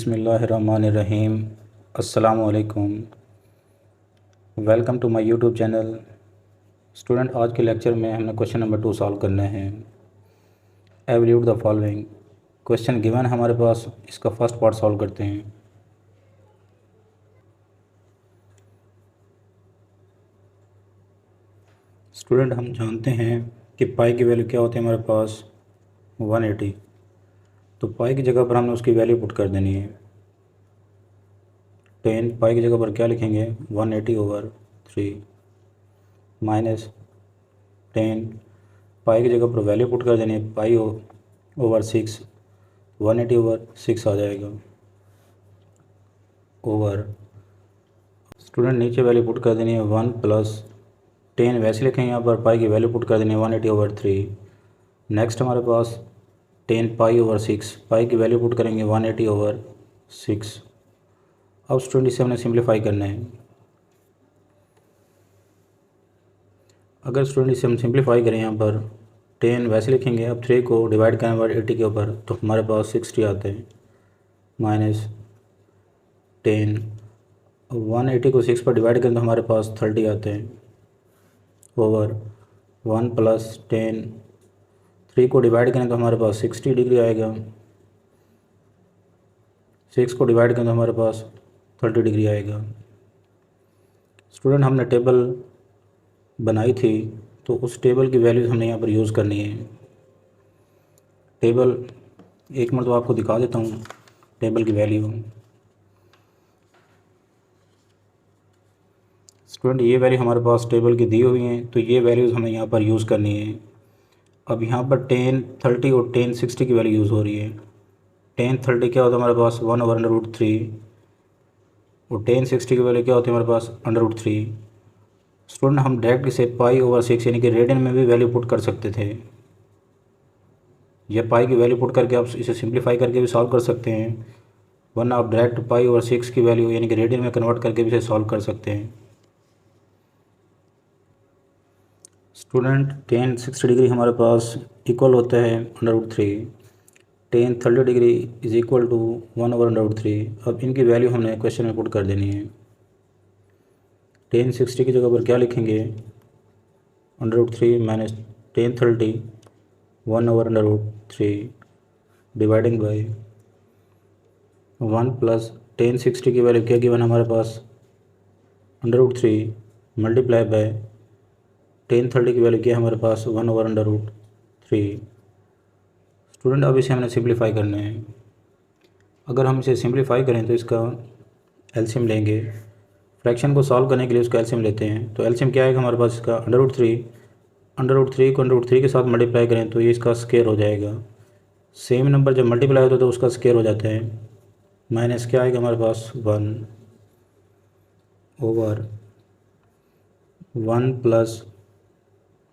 बिस्मिल्लाहिर्रहमानिर्रहीम। अस्सलामुअलैकुम। Welcome to my YouTube channel. Student, आज के लेक्चर में हमने क्वेश्चन नंबर 2 सॉल्व करने हैं। Evaluate the following. Question given हमारे पास, इसका फर्स्ट पार्ट सॉल्व करते हैं। स्टूडेंट, हम जानते हैं कि पाई की वैल्यू क्या होती है हमारे पास 180। तो पाई की जगह पर हमने उसकी वैल्यू पुट कर देनी है। 10 पाई की जगह पर क्या लिखेंगे 180/3 माइनस 10 पाई की जगह पर वैल्यू पुट कर देनी है पाई/6 180/6 आ जाएगा ओवर। स्टूडेंट, नीचे वैल्यू पुट कर देनी है 1 + 10 वैसे लिखेंगे, यहाँ पर पाई की वैल्यू पुट कर देनी है 180/3। नेक्स्ट हमारे पास 10 पाई/6 पाई की वैल्यू पुट करेंगे 180/6। अब स्टूडेंट इसे हमने सिंप्लीफाई करना है। अगर स्टूडेंट इसे हम सिंप्लीफाई करें, यहाँ पर 10 वैसे लिखेंगे, अब 3 को डिवाइड करें 180 के ऊपर तो हमारे पास 60 आते हैं माइनस 10। 180 को 6 पर डिवाइड करें तो हमारे पास 30 आते हैं ओवर 1 + 10। 3 को डिवाइड करें तो हमारे पास 60 डिग्री आएगा। 6 को डिवाइड करें तो हमारे पास 30 डिग्री आएगा। स्टूडेंट, हमने टेबल बनाई थी तो उस टेबल की वैल्यूज़ हमने यहाँ पर यूज़ करनी है। टेबल एक मिनट तो आपको दिखा देता हूँ टेबल की वैल्यू। स्टूडेंट, ये वैल्यू हमारे पास टेबल की दी हुई हैं, तो ये वैल्यूज़ हमें यहाँ पर यूज़ करनी है। अब यहाँ पर 10, 30 और 10, 60 की वैल्यू यूज़ हो रही है। 10, 30 क्या होता है हमारे पास 1/√3 और 10, 60 की वैल्यू क्या होती है हमारे पास √3। स्टूडेंट, हम डायरेक्ट इसे पाई/6 यानी कि रेडियन में भी वैल्यू पुट कर सकते थे। यह पाई की वैल्यू पुट करके आप इसे सिंप्लीफाई करके भी सॉल्व कर सकते हैं, वरना आप डायरेक्ट पाई/6 की वैल्यू यानी कि रेडियन में कन्वर्ट करके भी इसे सॉल्व कर सकते हैं। स्टूडेंट, 10, 60 डिग्री हमारे पास इक्वल होता है √3। 10, 30 डिग्री इज़ इक्वल टू 1/√3। अब इनकी वैल्यू हमने क्वेश्चन में पुट कर देनी है। 10, 60 की जगह पर क्या लिखेंगे √3 माइनस 10, 30 1/√3 डिवाइडिंग बाई 1 + 10, 60 की वैल्यू क्या गिवन हमारे पास √3 मल्टीप्लाई बाय 10, 30 की वैल्यू क्या है हमारे पास 1/√3। स्टूडेंट, अब इसे हमने सिंप्लीफाई करना है। अगर हम इसे सिंप्लीफाई करें तो इसका एलसीएम लेंगे। फ्रैक्शन को सॉल्व करने के लिए उसका एलसीएम लेते हैं, तो एलसीएम क्या आएगा हमारे पास इसका √3 को √3 के साथ मल्टीप्लाई करें तो ये इसका स्क्वायर हो जाएगा। सेम नंबर जब मल्टीप्लाई होता है तो उसका स्क्वायर हो जाता है। माइनस क्या आएगा हमारे पास 1 ओवर 1 प्लस,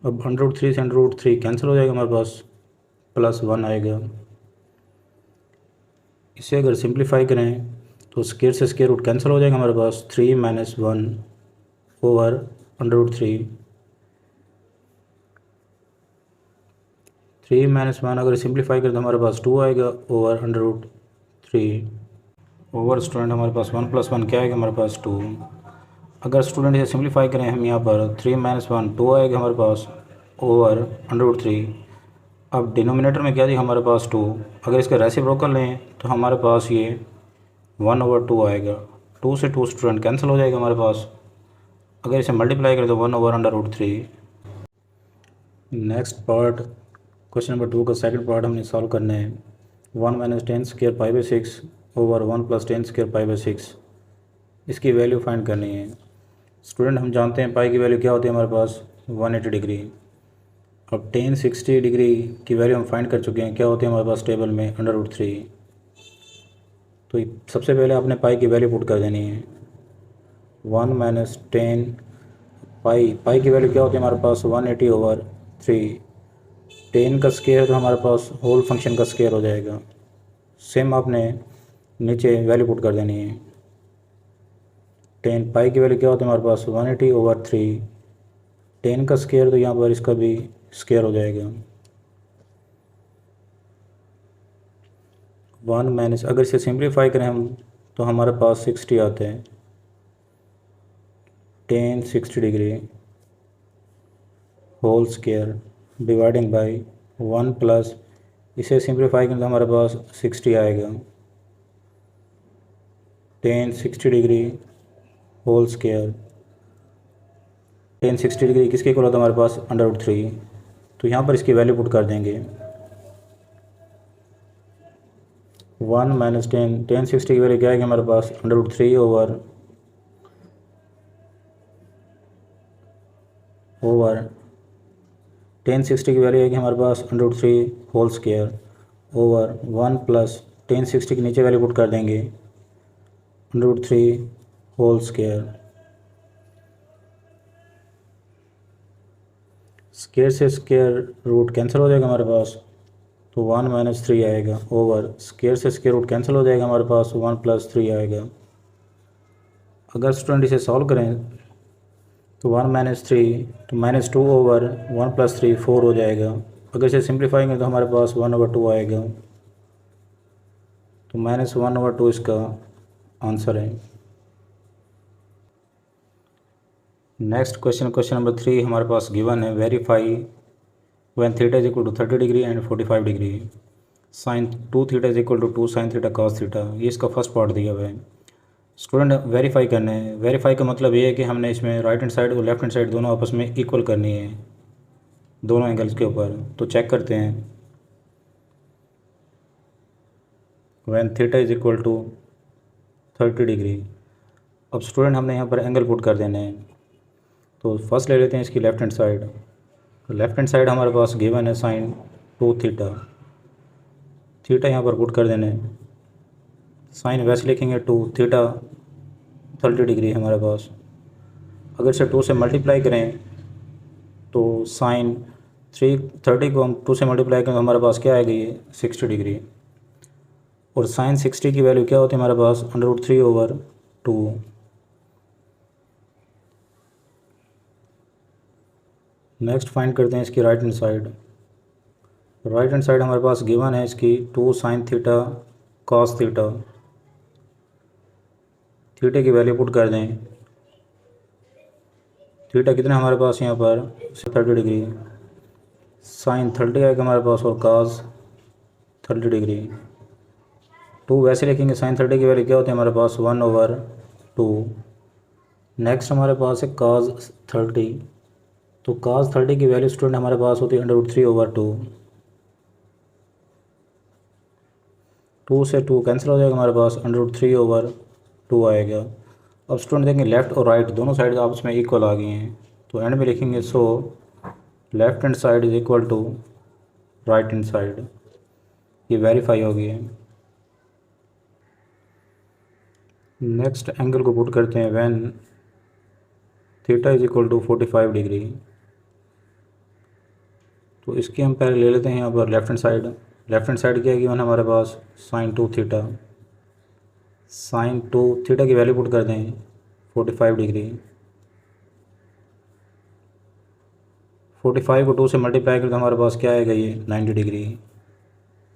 अब √3 से √3 कैंसिल हो जाएगा, हमारे पास +1 आएगा। इसे अगर सिंप्लीफाई करें तो स्क्वायर से स्क्वायर रूट कैंसिल हो जाएगा, हमारे पास 3 - 1 ओवर √3। 3 - 1 अगर सिंप्लीफाई करें तो हमारे पास 2 आएगा ओवर √3 ओवर। स्टूडेंट, हमारे पास 1 + 1 क्या आएगा हमारे पास 2। अगर स्टूडेंट इसे सिंप्लीफाई करें हम यहाँ पर 3 - 1 2 आएगा हमारे पास ओवर √3। अब डिनोमिनेटर में क्या दिया हमारे पास 2, अगर इसका रेसिप्रोकल लें तो हमारे पास ये 1/2 आएगा। 2 से 2 स्टूडेंट कैंसिल हो जाएगा हमारे पास। अगर इसे मल्टीप्लाई करें तो 1/√3। नेक्स्ट पार्ट क्वेश्चन नंबर 2 का सेकंड पार्ट हमने सॉल्व करना है। 1 - 10² π/6 ओवर 1 + 10² π/6 इसकी वैल्यू फाइंड करनी है। स्टूडेंट, हम जानते हैं पाई की वैल्यू क्या होती है हमारे पास 180 डिग्री। अब 10, 60 डिग्री की वैल्यू हम फाइंड कर चुके हैं, क्या होती है हमारे पास टेबल में √3। तो सबसे पहले आपने पाई की वैल्यू पुट कर देनी है। 1 - 10 पाई की वैल्यू क्या होती है हमारे पास 180/3। 10 का स्क्वायर तो हमारे पास होल फंक्शन का स्क्वायर हो जाएगा। सेम आपने नीचे वैल्यू पुट कर देनी है। 10 पाई की वैल्यू क्या होती है हमारे पास 180/3। 10 का स्क्वायर तो यहाँ पर इसका भी स्क्वायर हो जाएगा वन माइनस, अगर इसे सिंप्लीफाई करें हम तो हमारे पास 60 आते हैं। Tan 60 degree whole square dividing by one plus, इसे सिंप्लीफाई करें तो हमारे पास 60 आएगा। Tan 60 degree whole square, tan 60 degree किसके इक्वल होता है हमारे पास √3। तो यहाँ पर इसकी वैल्यू पुट कर देंगे। वन माइनस टेन, टेन 60 की वैल्यू क्या आएगी हमारे पास √3 ओवर टेन 60 की वैल्यू आएगी हमारे पास √3 whole square over one plus tan 60 के नीचे वैल्यू पुट कर देंगे √3 होल स्क्वायर। स्क्वायर से स्क्वायर रूट कैंसिल हो जाएगा हमारे पास, तो वन माइनस थ्री आएगा ओवर स्क्वायर से स्क्वायर रूट कैंसिल हो जाएगा हमारे पास, वन प्लस थ्री आएगा। अगर स्टूडेंट इसे सॉल्व करें तो वन माइनस थ्री तो minus two over one plus three four हो जाएगा। अगर इसे सिंप्लीफाई करें तो हमारे पास वन ओवर टू आएगा, तो माइनस वन ओवर टू इसका आंसर है। नेक्स्ट क्वेश्चन, क्वेश्चन नंबर 3 हमारे पास गिवन है, verify when theta is equal to 30 degree and 45 degree sine 2 theta is equal to 2 sine theta cos theta. ये इसका first part दिया हुआ है। स्टूडेंट वेरीफाई करने हैं, वेरीफाई का मतलब ये है कि हमने इसमें राइट हैंड साइड और लेफ्ट हैंड साइड दोनों आपस में इक्वल करनी है, दोनों एंगल्स के ऊपर। तो चेक करते हैं, when theta is equal to 30 degree. अब स्टूडेंट हमने यहाँ पर एंगल पुट कर देने हैं, तो फर्स्ट ले लेते हैं इसकी लेफ्ट हैंड साइड। तो लेफ्ट हैंड साइड हमारे पास गिवन है साइन 2 थीटा, थीटा यहाँ पर पुट कर देने, साइन वैसे लिखेंगे 2 थीटा 30 डिग्री हमारे पास। अगर इसे 2 से मल्टीप्लाई करें तो साइन 30 को हम 2 से मल्टीप्लाई करें तो हमारे पास क्या आएगा ये 60 डिग्री। और साइन 60 की वैल्यू क्या होती है हमारे पास √3 ओवर 2। नेक्स्ट फाइंड करते हैं इसकी right hand side. Right hand side हमारे पास गिवन है इसकी 2 sine theta cos theta, theta की वैल्यू पुट कर दें। थीटा कितना हमारे पास यहाँ पर 30 डिग्री, साइन 30 आएगा हमारे पास और कॉस 30 डिग्री। 2 वैसे लिखेंगे, साइन 30 की वैल्यू क्या होती है हमारे पास 1 ओवर 2। नेक्स्ट हमारे पास है कॉस 30, तो cos 30 की वैल्यू स्टूडेंट हमारे पास होती है √3 ओवर 2। 2 से 2 कैंसिल हो जाएगा हमारे पास, √3 ओवर 2 आएगा। अब स्टूडेंट देखेंगे लेफ़्ट और राइट दोनों साइड आपस में इक्वल आ गई हैं, तो एंड में लिखेंगे so left hand side is equal to right hand side. ये वेरीफाई हो गई है। नेक्स्ट एंगल को पुट करते हैं, when theta is equal to 45 degree. तो इसकी हम पहले ले लेते हैं यहाँ पर left hand side. Left hand side क्या है गिवन हमारे पास साइन 2 थीटा, साइन 2 थीटा की वैल्यू पुट कर दें 45 डिग्री। 45 को 2 से मल्टीप्लाई करके हमारे पास क्या आएगा ये 90 डिग्री।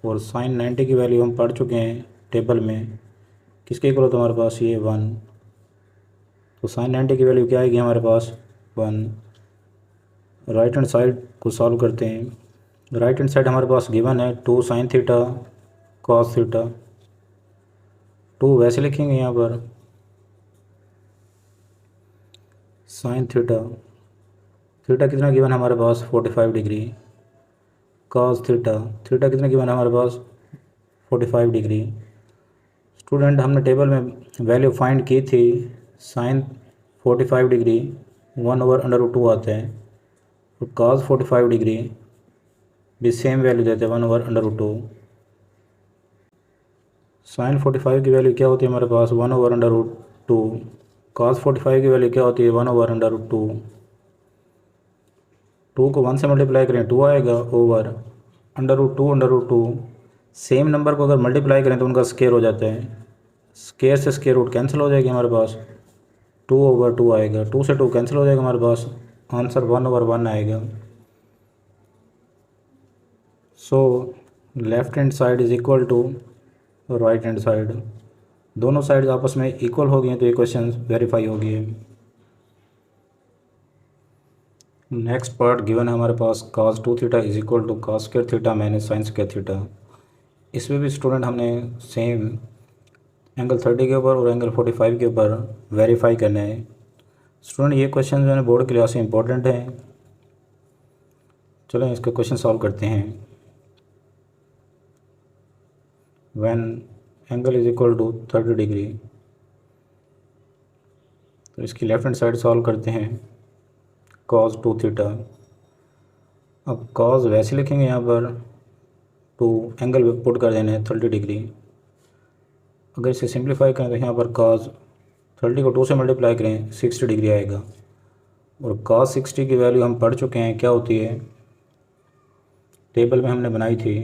और साइन 90 की वैल्यू हम पढ़ चुके हैं टेबल में, किसके इक्वल होता है हमारे पास ये 1। तो साइन 90 की वैल्यू क्या आएगी हमारे पास 1। राइट हैंड साइड को सॉल्व करते हैं। राइट हैंड साइड हमारे पास गिवन है 2 साइन थीटा कॉस थीटा, 2 वैसे लिखेंगे यहाँ पर साइन थीटा, थीटा कितना गिवन हमारे पास 45 डिग्री, कॉस थीटा, थीटा कितना गिवन हमारे पास 45 डिग्री। स्टूडेंट हमने टेबल में वैल्यू फाइंड की थी, साइन 45 डिग्री 1 ओवर √2 आता है, तो cos 45 डिग्री भी सेम वैल्यू देते हैं 1 ओवर √2। साइन 45 की वैल्यू क्या होती है हमारे पास 1 ओवर √2, cos 45 की वैल्यू क्या होती है 1 ओवर √2। 2 को 1 से मल्टीप्लाई करें 2 आएगा ओवर √2 सेम नंबर को अगर मल्टीप्लाई करें तो उनका स्क्वायर हो जाता है, स्क्वायर से स्क्वायर रूट कैंसिल हो जाएगी हमारे पास, 2 ओवर 2 आएगा। 2 से 2 कैंसिल हो जाएगा हमारे पास, आंसर 1 ओवर 1 आएगा। So left hand side is equal to और राइट हैंड साइड, दोनों साइड आपस में इक्वल हो गई हैं तो ये क्वेश्चन वेरीफाई हो गई है। नेक्स्ट पार्ट गिवन है हमारे पास cos 2 theta is equal to cos square theta minus sine square theta. इसमें भी स्टूडेंट हमने सेम एंगल 30 के ऊपर और एंगल 45 के ऊपर वेरीफाई करना है। स्टूडेंट ये क्वेश्चन जो है बोर्ड के लिहाज से इंपॉर्टेंट है। चलो इसका क्वेश्चन सॉल्व करते हैं। When angle is equal to 30 degree, तो इसकी लेफ्ट हैंड साइड सॉल्व करते हैं cos 2 थीटा। अब cos वैसे लिखेंगे यहाँ पर, टू एंगल पुट कर देना है 30 डिग्री। अगर इसे सिंप्लीफाई करें तो यहाँ पर cos 30 को 2 से मल्टीप्लाई करें 60 डिग्री आएगा। और cos 60 की वैल्यू हम पढ़ चुके हैं क्या होती है, टेबल में हमने बनाई थी।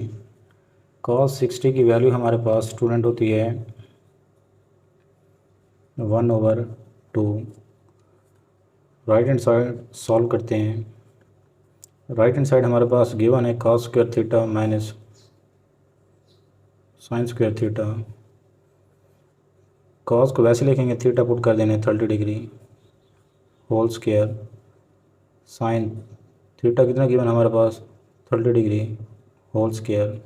cos 60 की वैल्यू हमारे पास स्टूडेंट होती है 1/2। राइट हैंड साइड सॉल्व करते हैं। राइट हैंड साइड हमारे पास गिवन है cos square theta minus sine square theta. cos को वैसे लिखेंगे, थीटा पुट कर देने 30 degree whole square, sine theta कितना गिवन हमारे पास 30 डिग्री होल स्क्वायर।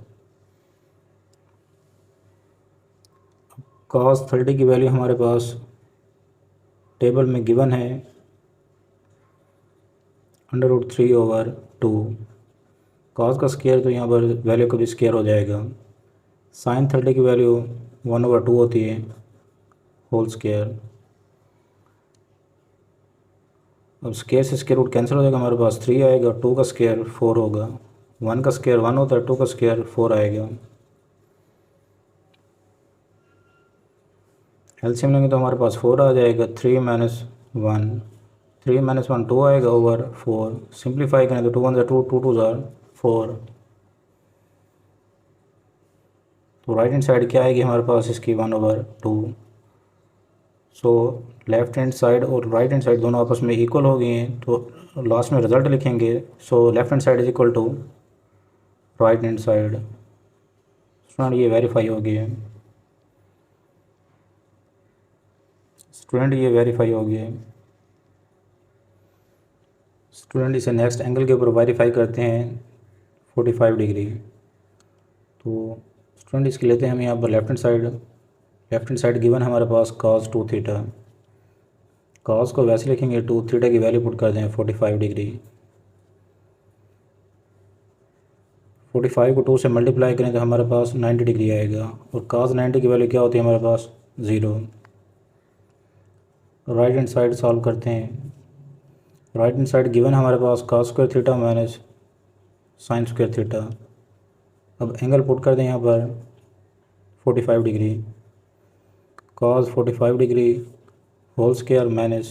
cos 30 की वैल्यू हमारे पास टेबल में गिवन है √3/2। cos का स्क्वायर तो यहाँ पर वैल्यू कभी स्क्वायर हो जाएगा। साइन 30 की वैल्यू 1/2 होती है होल स्क्वायर। अब स्क्वायर से स्क्वायर रूट कैंसिल हो जाएगा, हमारे पास 3 आएगा, 2 का स्क्वायर 4 होगा, 1 का स्क्वायर 1 होता है, 2 का स्क्वायर 4 आएगा। एलसीएम लेंगे तो हमारे पास 4 आ जाएगा, 3 - 1, 3 - 1 2 आएगा ओवर 4। सिंप्लीफाई करें तो 2 1 2, 2 2 4। तो राइट हैंड साइड क्या आएगी हमारे पास इसकी 1/2। सो लेफ्ट हैंड साइड और राइट हैंड साइड दोनों आपस में इक्वल हो गए हैं, तो लास्ट में रिजल्ट लिखेंगे। So left hand side is equal to right hand side. Student ये वेरीफाई हो गई है। स्टूडेंट ये वेरीफाई हो गया है। स्टूडेंट इसे नेक्स्ट एंगल के ऊपर वेरीफाई करते हैं 45 डिग्री। तो स्टूडेंट इसकी लेते हैं हम यहाँ पर लेफ्ट हैंड साइड गिवन हमारे पास cos 2 थीटा। cos को वैसे लिखेंगे, 2 थीटा की वैल्यू पुट कर दें 45 डिग्री। 45 को 2 से मल्टीप्लाई करें तो हमारे पास 90 डिग्री आएगा। और cos 90 की वैल्यू क्या होती है हमारे पास 0। राइट हैंड साइड सॉल्व करते हैं। राइट हैंड साइड गिवन हमारे पास cos square theta minus sine square theta. अब एंगल पुट कर दें यहाँ पर 45 degree, cos 45 degree whole square minus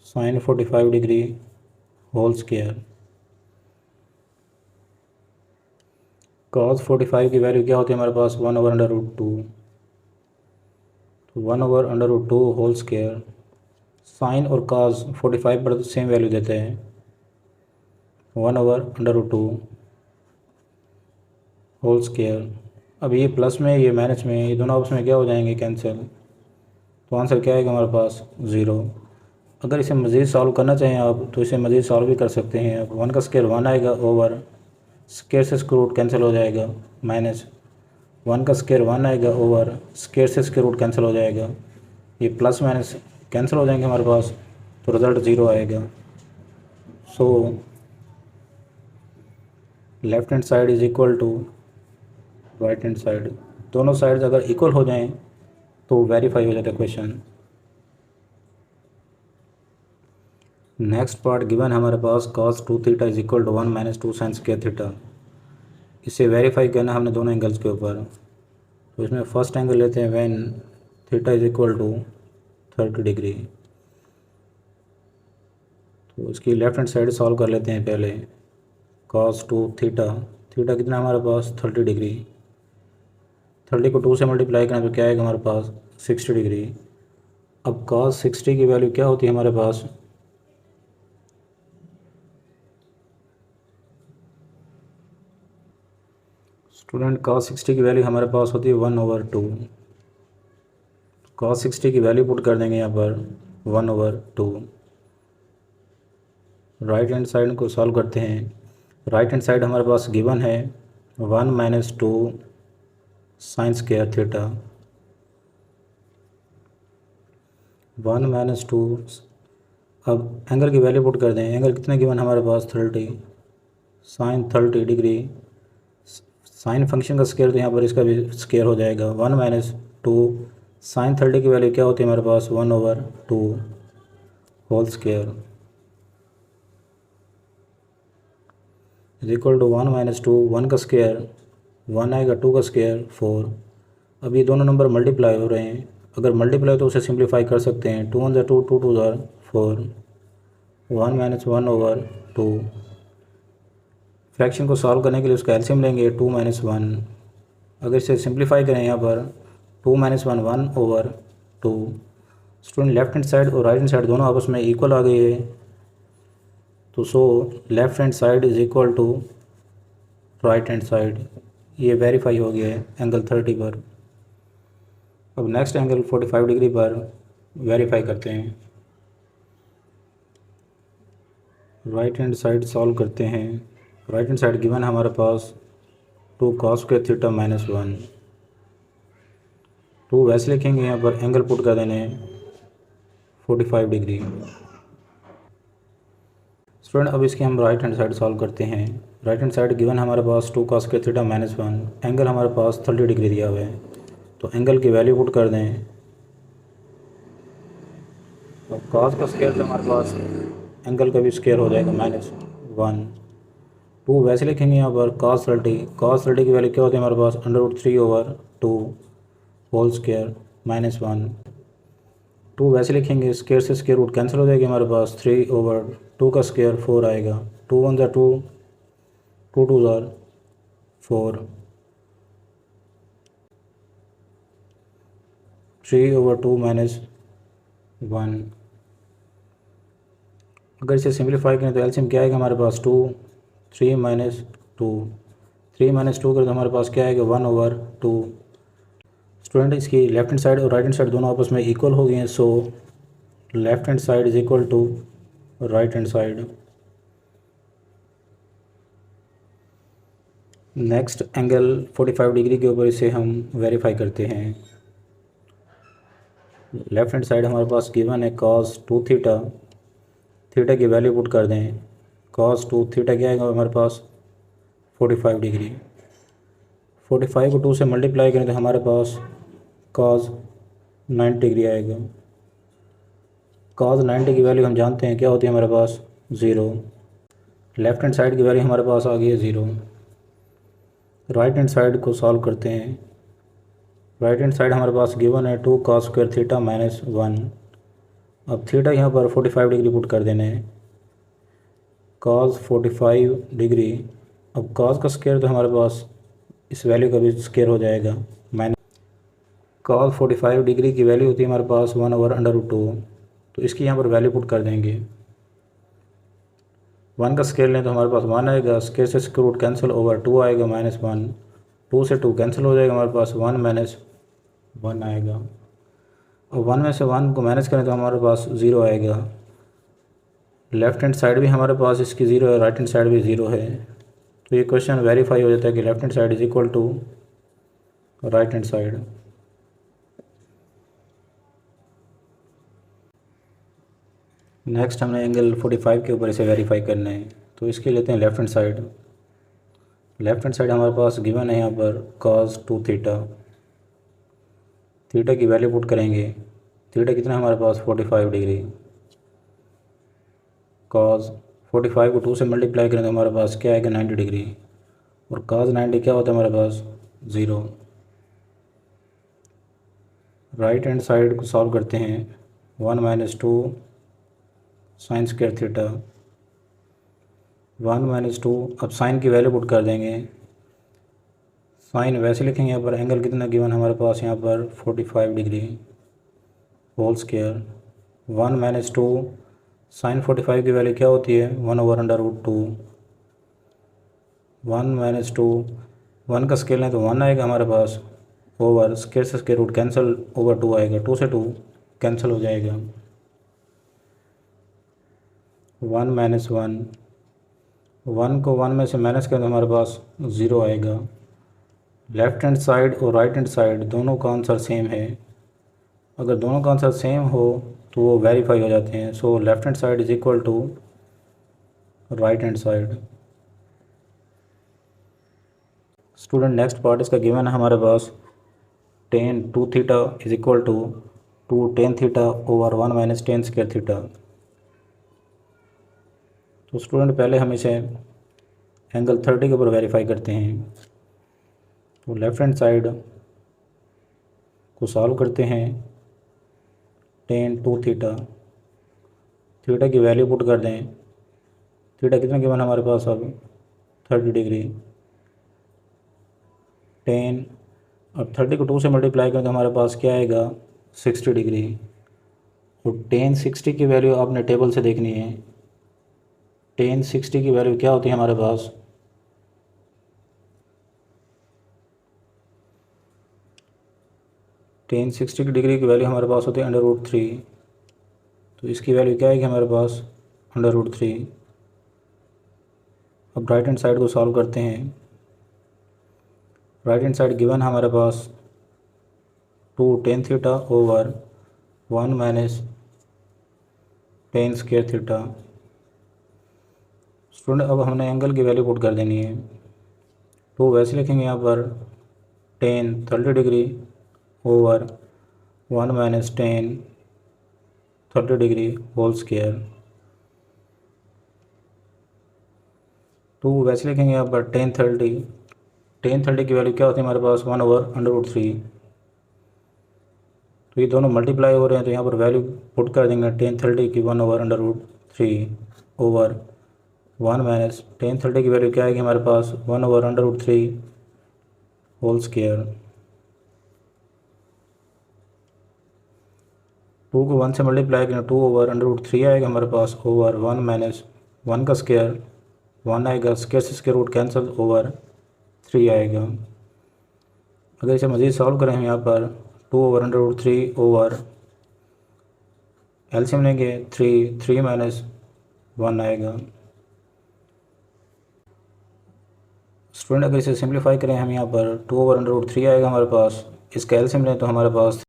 sine 45 degree whole square. cos 45 की वैल्यू क्या होती है हमारे पास 1/√2। तो 1/√2 होल स्क्वायर। साइन और cos 45 पर सेम वैल्यू देते हैं, 1/√2 होल स्क्वायर। अब ये प्लस में ये माइनस में, ये दोनों आपस में क्या हो जाएंगे कैंसिल। तो आंसर क्या आएगा हमारे पास 0। अगर इसे मज़ीद सॉल्व करना चाहें आप तो इसे मज़ीद सॉल्व भी कर सकते हैं। अब 1 का स्क्वायर 1 आएगा ओवर स्क्वायर से स्क्वायर रूट कैंसिल हो जाएगा, माइनस 1 का स्क्वायर 1 आएगा ओवर स्क्वायर से स्क्वायर रूट कैंसिल हो जाएगा। ये प्लस माइनस कैंसिल हो जाएंगे हमारे पास, तो रिज़ल्ट 0 आएगा। So left hand side is equal to right hand side. दोनों साइड्स अगर इक्वल हो जाएं तो वेरीफाई हो जाता है क्वेश्चन। नेक्स्ट पार्ट गिवन हमारे पास cos 2 theta is equal to 1 - 2 sine square theta. इसे वेरीफाई करना हमने दोनों एंगल्स के ऊपर। तो इसमें फर्स्ट एंगल लेते हैं when theta is equal to 30 degree. तो इसकी लेफ्ट हैंड साइड सॉल्व कर लेते हैं पहले। cos 2 थीटा, थीटा कितना हमारे पास 30 डिग्री। 30 को 2 से मल्टीप्लाई करें तो क्या आएगा हमारे पास 60 डिग्री। अब cos 60 की वैल्यू क्या होती है हमारे पास, स्टूडेंट cos 60 की वैल्यू हमारे पास होती है 1/2। cos 60 की वैल्यू पुट कर देंगे यहाँ पर 1/2। राइट हैंड साइड को सॉल्व करते हैं। राइट हैंड साइड हमारे पास गिवन है 1 - 2 sin स्क्वायर थीटा। 1 - 2। अब एंगल की वैल्यू पुट कर दें। एंगल कितने गिवन हमारे पास 30 sin 30 डिग्री। साइन फंक्शन का स्क्वायर तो यहाँ पर इसका भी स्क्वायर हो जाएगा। 1 - 2 sin 30 की वैल्यू क्या होती है हमारे पास 1/2 whole square is equal to 1 - 2। 1 का स्क्वायर 1 आएगा, 2 का स्क्वायर 4। अब ये दोनों नंबर मल्टीप्लाई हो रहे हैं। अगर मल्टीप्लाई तो उसे सिंप्लीफाई कर सकते हैं। 2 × 1 = 2, 2 × 2 = 4। 1 - 1/2। फ्रैक्शन को सॉल्व करने के लिए उसका एलसीएम लेंगे 2 - 1। अगर इसे सिंप्लीफाई करें यहाँ पर 2 - 1 1/2। स्टूडेंट लेफ्ट हैंड साइड और राइट हैंड साइड दोनों आपस में इक्वल आ गई है, तो so left hand side is equal to right hand side. ये वेरीफाई हो गया है एंगल 30 पर। अब नेक्स्ट एंगल 45 डिग्री पर वेरीफाई करते हैं। राइट हैंड साइड सॉल्व करते हैं। राइट हैंड साइड गिवन है हमारे पास 2 cos स्क्वायर थीटा -1। 2 वैसे लिखेंगे, यहाँ पर एंगल पुट कर देने 45 डिग्री। स्टूडेंट अब इसकी हम राइट हैंड साइड सॉल्व करते हैं। राइट हैंड साइड गिवन हमारे पास 2 cos स्क्वायर थीटा -1। एंगल हमारे पास 30 डिग्री दिया हुआ है, तो एंगल की वैल्यू पुट कर दें। तो cos का स्क्वायर तो हमारे पास एंगल का भी स्क्वायर हो जाएगा -1। 2 वैसे लिखेंगे, यहाँ पर cos 30 की वैल्यू क्या होती है हमारे पास √3/2 होल स्क्वायर -1। 2 वैसे लिखेंगे, स्क्वायर से स्क्वायर रूट कैंसिल हो जाएगी, हमारे पास 3/2 का स्क्वायर 4 आएगा। 2 × 1 = 2, 2 × 2 = 4। 3/2 - 1। अगर इसे सिंप्लीफाई करें तो एलसीएम क्या आएगा हमारे पास 2, 3 - 2। 3 - 2 करें तो हमारे पास क्या आएगा 1/2। स्टूडेंट इसकी लेफ्ट हैंड साइड और राइट हैंड साइड दोनों आपस में इक्वल हो गए हैं, so left hand side is equal to right hand side. Next angle 45 degree के ऊपर इसे हम वेरीफाई करते हैं। लेफ्ट हैंड साइड हमारे पास गिवन है cos 2 थीटा। थीटा की वैल्यू पुट कर दें। cos 2 थीटा क्या आएगा हमारे पास 45 डिग्री। 45 को 2 से मल्टीप्लाई करें तो हमारे पास cos 90 डिग्री आएगा। cos 90 की वैल्यू हम जानते हैं क्या होती है हमारे पास 0। लेफ्ट हैंड साइड की वैल्यू हमारे पास आ गई है 0। राइट हैंड साइड को सॉल्व करते हैं। राइट हैंड साइड हमारे पास गिवन है 2 cos स्क्वायर थीटा -1। अब थीटा यहाँ पर 45 डिग्री पुट कर देने हैं। cos 45 degree. अब cos का स्क्वायर तो हमारे पास इस वैल्यू का भी स्क्वायर हो जाएगा। cos 45 डिग्री की वैल्यू होती है हमारे पास 1/√2, तो इसकी यहाँ पर वैल्यू पुट कर देंगे। 1 का स्क्वायर लें तो हमारे पास 1 आएगा, स्क्वायर से स्क्वायर रूट कैंसिल ओवर 2 आएगा -1। 2 से 2 कैंसिल हो जाएगा, हमारे पास 1 - 1 आएगा। और 1 में से 1 को माइनस करें तो हमारे पास 0 आएगा। लेफ्ट हैंड साइड भी हमारे पास इसकी 0 है, राइट हैंड साइड भी 0 है, तो ये क्वेश्चन वेरीफाई हो जाता है कि left hand side is equal to right hand side. Next हमने एंगल 45 के ऊपर इसे वेरीफाई करना है, तो इसके लेते हैं left hand side. Left hand side हमारे पास गिवन है यहाँ पर cos 2 थीटा। थीटा की वैल्यू पुट करेंगे। थीटा कितना है हमारे पास 45 डिग्री। cos 45 को 2 से मल्टीप्लाई करें तो हमारे पास क्या आएगा 90 डिग्री। और cos 90 क्या होता है हमारे पास 0। राइट हैंड साइड को सॉल्व करते हैं। 1 - 2 sin स्क्वायर थीटा 1 - 2। अब साइन की वैल्यू पुट कर देंगे। साइन वैसे लिखेंगे, यहाँ पर एंगल कितना गिवन हमारे पास यहाँ पर 45 डिग्री होल स्क्वायर। 1 - 2 sin 45 की वैल्यू क्या होती है 1/√2। 1 - 2 1 का स्केल है तो 1 आएगा हमारे पास, ओवर स्केयर से स्केयर रूट कैंसिल, ओवर 2 आएगा, 2 से 2 कैंसिल हो जाएगा, 1 माइनस 1, 1 को 1 में से माइनस करें तो हमारे पास 0 आएगा। लेफ़्ट हैंड साइड और राइट हैंड साइड दोनों का आंसर सेम है। अगर दोनों का आंसर सेम हो तो वो वेरीफाई हो जाते हैं। So left hand side is equal to right hand side. Student next part इसका गिवन है हमारे पास, tan 2 theta is equal to 2 tan theta over 1 minus tan square theta. तो स्टूडेंट पहले हम इसे एंगल 30 के ऊपर वेरीफाई करते हैं। तो लेफ़्ट हैंड साइड को सॉल्व करते हैं, tan 2 थीटा, थीटा की वैल्यू पुट कर दें, थीटा कितना गिवन हमारे पास अब 30 डिग्री, tan, अब 30 को 2 से मल्टीप्लाई करें तो हमारे पास क्या आएगा 60 डिग्री। और tan 60 की वैल्यू आपने टेबल से देखनी है, tan 60 की वैल्यू क्या होती है हमारे पास, tan 60 की डिग्री की वैल्यू हमारे पास होती है √3। तो इसकी वैल्यू क्या आएगी हमारे पास √3। अब राइट हैंड साइड को सॉल्व करते हैं। राइट हैंड साइड गिवन हमारे पास 2 tan theta over 1 minus tan square theta. Student अब हमने एंगल की वैल्यू पुट कर देनी है। तो वैसे लिखेंगे यहाँ पर tan 30 degree over 1 minus tan 30 degree whole square. तो वैसे लिखेंगे यहाँ पर tan 30 की वैल्यू क्या होती है हमारे पास 1 ओवर √3। तो ये दोनों मल्टीप्लाई हो रहे हैं तो यहाँ पर वैल्यू पुट कर देंगे tan 30 की 1 ओवर √3 ओवर 1 माइनस tan 30 की वैल्यू क्या आएगी हमारे पास 1 ओवर √3 होल स्क्वायर। 2 को 1 से मल्टीप्लाई करें 2 ओवर √3 आएगा हमारे पास, ओवर 1 माइनस 1 का स्क्वायर 1 आएगा, स्क्वायर से स्क्वायर रूट कैंसिल, ओवर 3 आएगा। अगर इसे मज़ीद सॉल्व करें हम यहाँ पर 2 ओवर √3 ओवर एलसीएम लेंगे 3 माइनस 1 आएगा। स्टूडेंट अगर इसे सिंप्लीफाई करें हम यहाँ पर 2 ओवर √3 आएगा हमारे पास, इसका एलसीएम लें तो हमारे पास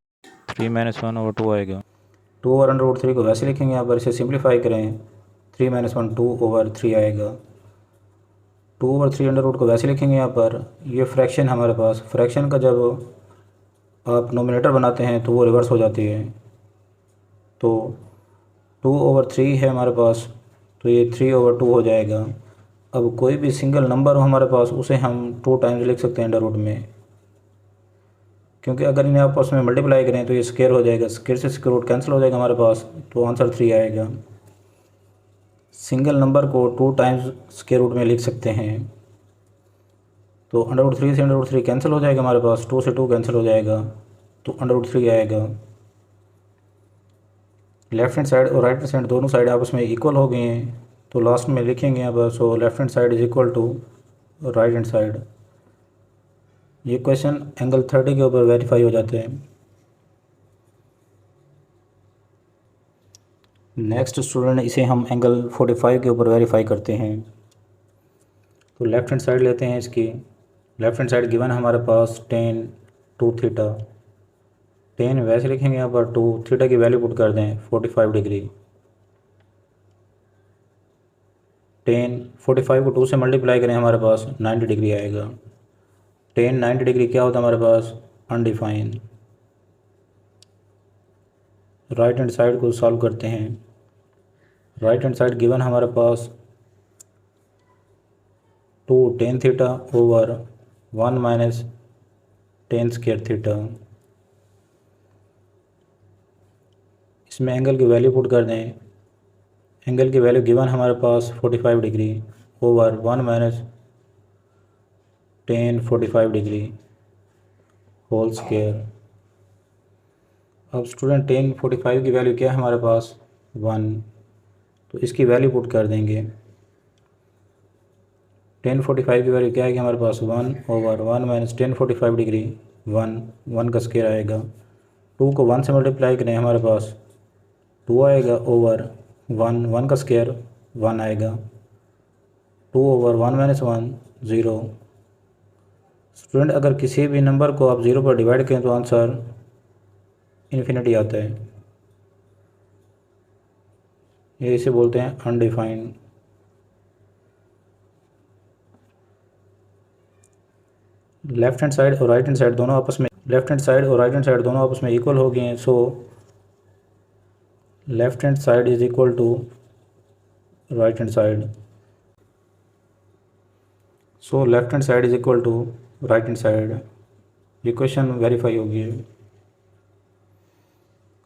3 माइनस 1 ओवर 2 आएगा। 2 ओवर √3 को वैसे लिखेंगे यहाँ पर, इसे सिंप्लीफाई करें 3 माइनस 1 2 ओवर 3 आएगा। 2 ओवर 3 अंडर रूट को वैसे लिखेंगे यहाँ पर, ये फ्रैक्शन हमारे पास, फ्रैक्शन का जब आप नोमिनेटर बनाते हैं तो वो रिवर्स हो जाती है। तो 2 ओवर 3 है हमारे पास, तो ये 3 ओवर 2 हो जाएगा। अब कोई भी सिंगल नंबर हो हमारे पास उसे हम 2 टाइम्स लिख सकते हैं अंडर रूट में, क्योंकि अगर इन्हें आपस में मल्टीप्लाई करें तो ये स्क्वायर हो जाएगा, स्क्वायर से स्क्वायर रूट कैंसिल हो जाएगा हमारे पास, तो आंसर 3 आएगा। सिंगल नंबर को 2 टाइम्स स्क्वायर रूट में लिख सकते हैं। तो √3 से √3 कैंसिल हो जाएगा हमारे पास, 2 से 2 कैंसिल हो जाएगा, तो √3 आएगा। लेफ़्ट हैंड साइड और राइट हैंड साइड दोनों साइड आपस में इक्वल हो गई हैं, तो लास्ट में लिखेंगे यहाँ पर, so left hand side is equal to right hand side. ये क्वेश्चन एंगल 30 के ऊपर वेरीफाई हो जाते हैं। नेक्स्ट स्टूडेंट इसे हम एंगल 45 के ऊपर वेरीफाई करते हैं। तो लेफ़्ट हैंड साइड लेते हैं इसकी। लेफ़्ट हैंड साइड गिवन हमारे पास tan 2 थीटा, tan वैसे लिखेंगे यहाँ पर 2, थीटा की वैल्यू पुट कर दें 45 डिग्री। tan 45 को 2 से मल्टीप्लाई करें हमारे पास 90 डिग्री आएगा। tan 90 डिग्री क्या होता है हमारे पास अनडिफाइन। राइट हैंड साइड को सॉल्व करते हैं। राइट हैंड साइड गिवन हमारे पास 2 tan theta over 1 minus tan square theta. इसमें एंगल की वैल्यू पुट कर दें। एंगल की वैल्यू गिवन हमारे पास 45 degree over 1 minus tan 45 degree whole square. अब स्टूडेंट tan 45 की वैल्यू क्या है हमारे पास 1, तो इसकी वैल्यू पुट कर देंगे। tan 45 की वैल्यू क्या आएगी हमारे पास 1/1 माइनस tan 45 डिग्री 1 का स्क्वायर आएगा। 2 को 1 से मल्टीप्लाई करें हमारे पास 2 आएगा ओवर 1 का स्क्वायर 1 आएगा। 2/1 माइनस 1 0। स्टूडेंट अगर किसी भी नंबर को आप 0 पर डिवाइड करें तो आंसर इन्फिनिटी आता है, ये इसे बोलते हैं अनडिफाइंड। लेफ्ट हैंड साइड और राइट हैंड साइड दोनों आपस में इक्वल हो गए हैं। So left hand side is equal to right hand side. So left hand side is equal to right hand side. ये क्वेश्चन वेरीफाई हो गया है।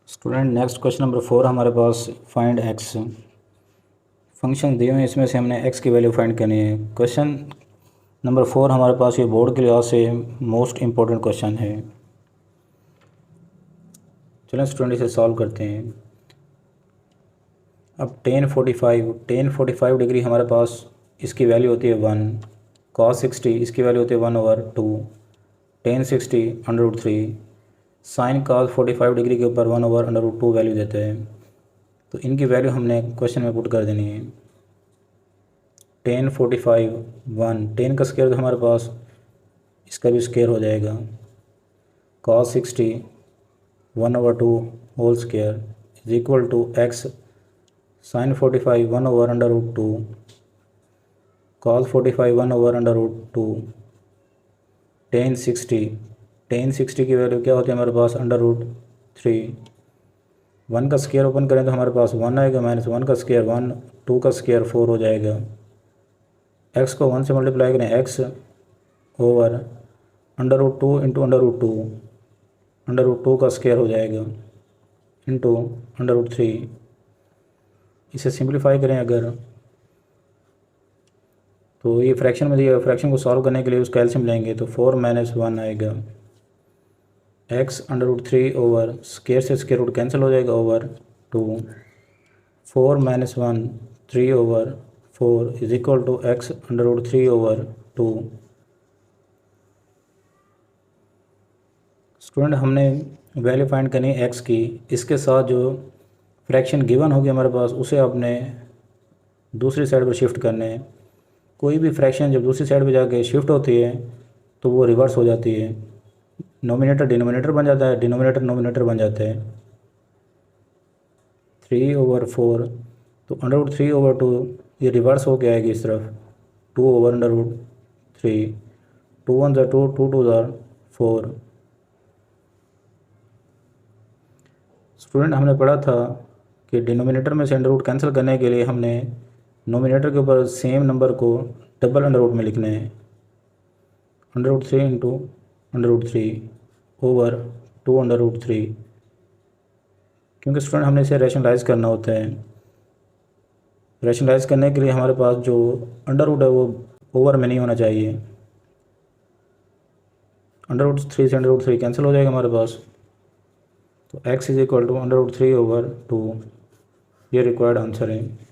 स्टूडेंट नेक्स्ट क्वेश्चन नंबर 4 हमारे पास फाइंड एक्स। फंक्शन दिए हुए हैं, इसमें से हमने एक्स की वैल्यू फाइंड करनी है। क्वेश्चन नंबर 4 हमारे पास ये बोर्ड के लिहाज से मोस्ट इम्पोर्टेंट क्वेश्चन है। चलें स्टूडेंट इसे सॉल्व करते हैं। अब tan 45 डिग्री हमारे पास इसकी वैल्यू होती है 1। cos 60 इसकी वैल्यू होती है 1/2। tan 60 √3। sin cos 45 डिग्री के ऊपर 1/√2 वैल्यू देते हैं। तो इनकी वैल्यू हमने क्वेश्चन में पुट कर देनी है। tan 45 1, tan का स्क्वायर तो हमारे पास इसका भी स्क्वायर हो जाएगा। cos 60 1/2 whole square is equal to x sin 45 1/√2 cos 45 1/√2 tan 60 की वैल्यू क्या होती है हमारे पास √3। 1 का स्क्वायर ओपन करें तो हमारे पास 1 आएगा माइनस 1 का स्क्वायर 1, 2 का स्क्वायर 4 हो जाएगा। x को 1 से मल्टीप्लाई करें x ओवर √2 इंटू √2 का स्क्वायर हो जाएगा इंटू √3। इसे सिंप्लीफाई करें अगर तो ये फ्रैक्शन में दिया, फ्रैक्शन को सॉल्व करने के लिए उसका एलसीएम लेंगे तो 4 - 1 आएगा। x √3 ओवर स्क्वायर से स्क्वायर रूट कैंसिल हो जाएगा over 2। 4 - 1 3 over 4 is equal to x √3 over 2। Student हमने वैल्यू फाइंड करनी है x की। इसके साथ जो फ्रैक्शन गिवन होगी हमारे पास उसे आपने दूसरी साइड पर शिफ्ट करने हैं। कोई भी फ्रैक्शन जब दूसरी साइड पर जाके शिफ्ट होती है तो वो रिवर्स हो जाती है। नोमिनेटर डिनोमिनेटर बन जाता है, डिनोमिनेटर नोमिनेटर बन जाता है। 3/4 तो √3/2 ये रिवर्स हो के आएगी इस तरफ 2/√3। 2 1 2 2 2 4। स्टूडेंट हमने पढ़ा था कि डिनोमिनेटर में से अंडर रूट कैंसिल करने के लिए हमने नोमिनेटर के ऊपर सेम नंबर को डबल अंडर रूट में लिखना है। √3 इंटू √3 ओवर 2/√3। क्योंकि स्टूडेंट हमने इसे रैशनलाइज करना होता है। रैशनलाइज करने के लिए हमारे पास जो अंडर रूट है वो ओवर में नहीं होना चाहिए। √3 से √3 कैंसिल हो जाएगा हमारे पास। तो x इज इक्वल टू √3/2। ये रिक्वायर्ड आंसर है।